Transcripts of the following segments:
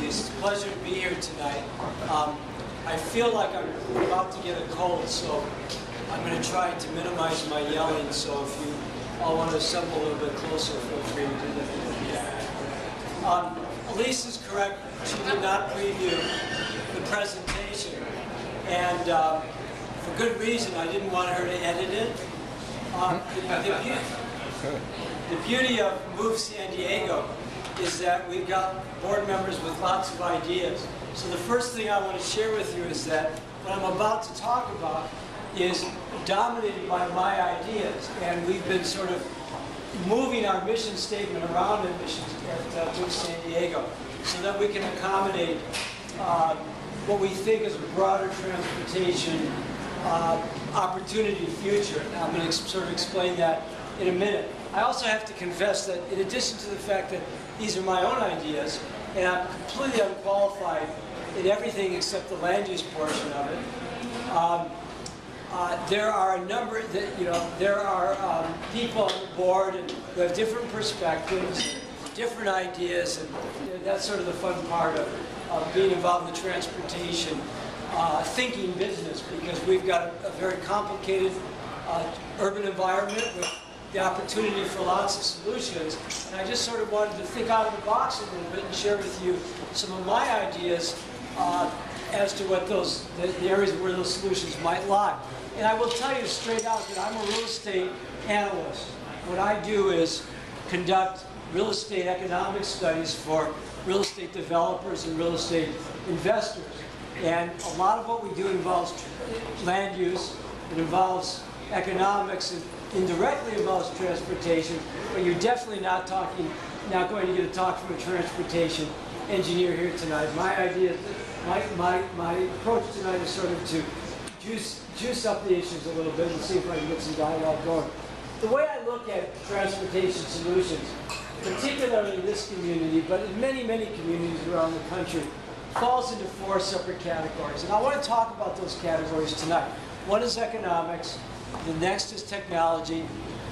Elyse. It's a pleasure to be here tonight. I feel like I'm about to get a cold, so I'm going to try to minimize my yelling. So if you all want to assemble a little bit closer, feel free to do that. Elyse is correct. She did not preview the presentation, and for good reason. I didn't want her to edit it. The beauty of Move San Diego is that we've got board members with lots of ideas. So the first thing I want to share with you is that what I'm about to talk about is dominated by my ideas, and we've been sort of moving our mission statement around admissions at Move San Diego so that we can accommodate what we think is a broader transportation opportunity future. And I'm going to sort of explain that in a minute. I also have to confess that in addition to the fact that these are my own ideas, and I'm completely unqualified in everything except the land use portion of it, there are a number that, there are people on the board who have different perspectives, different ideas, and that's sort of the fun part of being involved in the transportation thinking business, because we've got a very complicated urban environment with the opportunity for lots of solutions. And I just sort of wanted to think out of the box a little bit and share with you some of my ideas as to what the areas where those solutions might lie. And I will tell you straight out that I'm a real estate analyst. What I do is conduct real estate economic studies for real estate developers and real estate investors. And a lot of what we do involves land use, it involves economics, and indirectly involves transportation, but you're definitely not going to get a talk from a transportation engineer here tonight. My idea, my approach tonight is sort of to juice up the issues a little bit and see if I can get some dialogue going. The way I look at transportation solutions, particularly in this community, but in many, many communities around the country, falls into 4 separate categories. And I want to talk about those categories tonight. One is economics, the next is technology,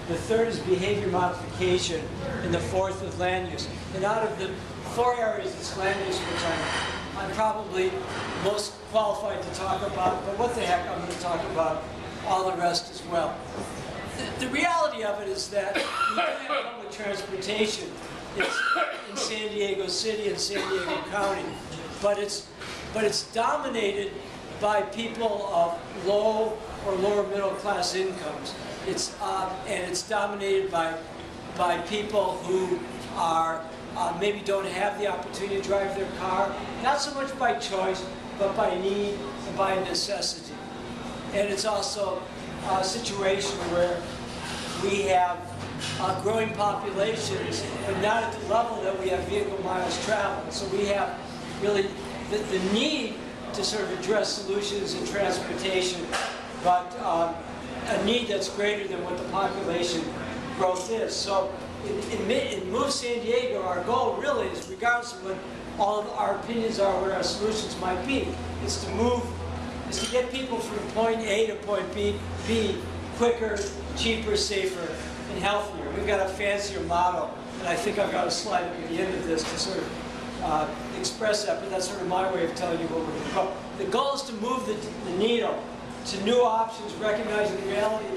the third is behavior modification, and the fourth is land use. And out of the 4 areas, it's land use, which I'm probably most qualified to talk about, but what the heck, I'm going to talk about all the rest as well. The reality of it is that we have public transportation in San Diego City and San Diego County, but it's dominated by people of low or lower middle class incomes. And it's dominated by people who are maybe don't have the opportunity to drive their car, not so much by choice, but by need and by necessity. And it's also a situation where we have growing populations, but not at the level that we have vehicle miles traveled. So we have really the need to sort of address solutions in transportation, but a need that's greater than what the population growth is. So in Move San Diego, our goal really is, regardless of what all of our opinions are, what our solutions might be, is to get people from point A to point B quicker, cheaper, safer, and healthier. We've got a fancier model, and I think I've got a slide at the end of this to sort of express that, but that's sort of my way of telling you where we're going to go. The goal is to move the needle to new options, recognizing the reality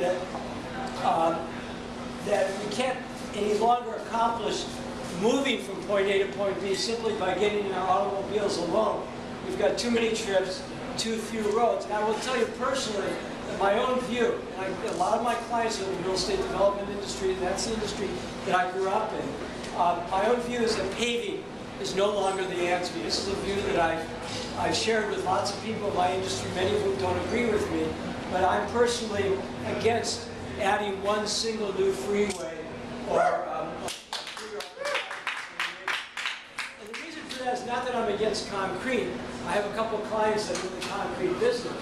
that we can't any longer accomplish moving from point A to point B simply by getting in our automobiles alone. We've got too many trips, too few roads. And I will tell you personally that my own view, and a lot of my clients are in the real estate development industry, and that's the industry that I grew up in. My own view is that paving is no longer the answer. This is a view that I've shared with lots of people in my industry, many of whom don't agree with me, but I'm personally against adding one single new freeway or and the reason for that is not that I'm against concrete. I have a couple of clients that are in the concrete business.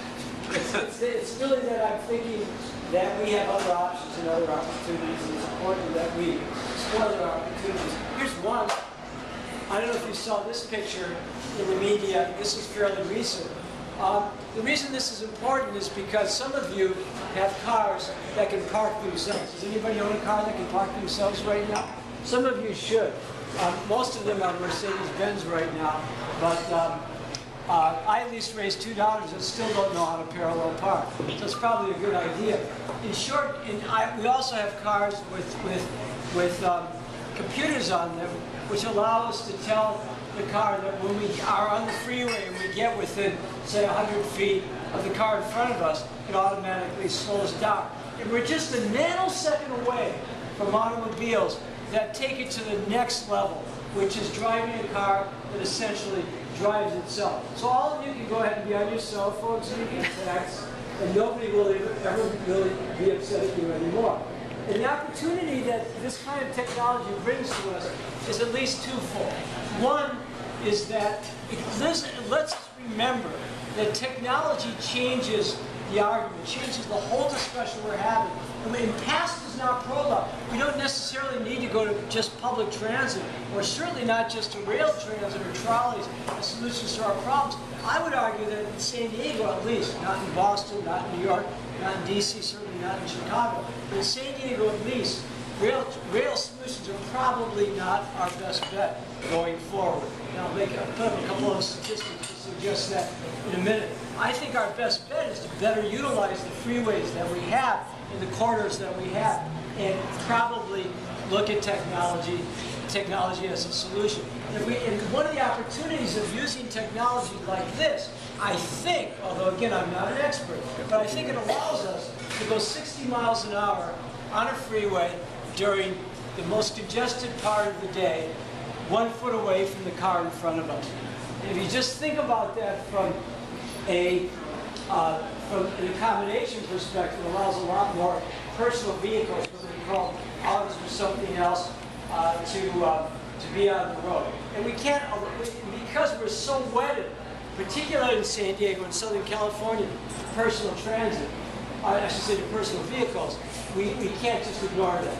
It's really that I'm thinking that we have other options and other opportunities, and it's important that we explore other opportunities. Here's one. I don't know if you saw this picture in the media. This is fairly recent. The reason this is important is because some of you have cars that can park themselves. Does anybody own a car that can park themselves right now? Some of you should. Most of them are Mercedes-Benz right now, but I at least raised $2 and still don't know how to parallel park. So it's probably a good idea. In short, we also have cars with computers on them, which allow us to tell the car that when we are on the freeway and we get within, say, 100 feet of the car in front of us, it automatically slows down. And we're just a nanosecond away from automobiles that take it to the next level, which is driving a car that essentially drives itself. So all of you can go ahead and be on your cell phones and you can text, and nobody will ever really be upset at you anymore. And the opportunity that this kind of technology brings to us is at least twofold. One is that let's us remember that technology changes the argument, changes the whole discussion we're having. And past is not prologue. We don't necessarily need to go to just public transit, or certainly not just to rail transit or trolleys as solutions to our problems. I would argue that in San Diego, at least, not in Boston, not in New York, not in DC, certainly not in Chicago, but in San Diego at least, rail solutions are probably not our best bet going forward. And I'll put up a couple of statistics to suggest that in a minute. I think our best bet is to better utilize the freeways that we have and the corridors that we have, and probably look at technology as a solution. And one of the opportunities of using technology like this, I think, although again I'm not an expert, but I think it allows us to go 60 miles an hour on a freeway during the most congested part of the day, 1 foot away from the car in front of us. And if you just think about that from an accommodation perspective, it allows a lot more personal vehicles, whether we call autos or something else, to be on the road. And we can't, because we're so wedded, particularly in San Diego and Southern California, to personal transit, I should say to personal vehicles, we can't just ignore that.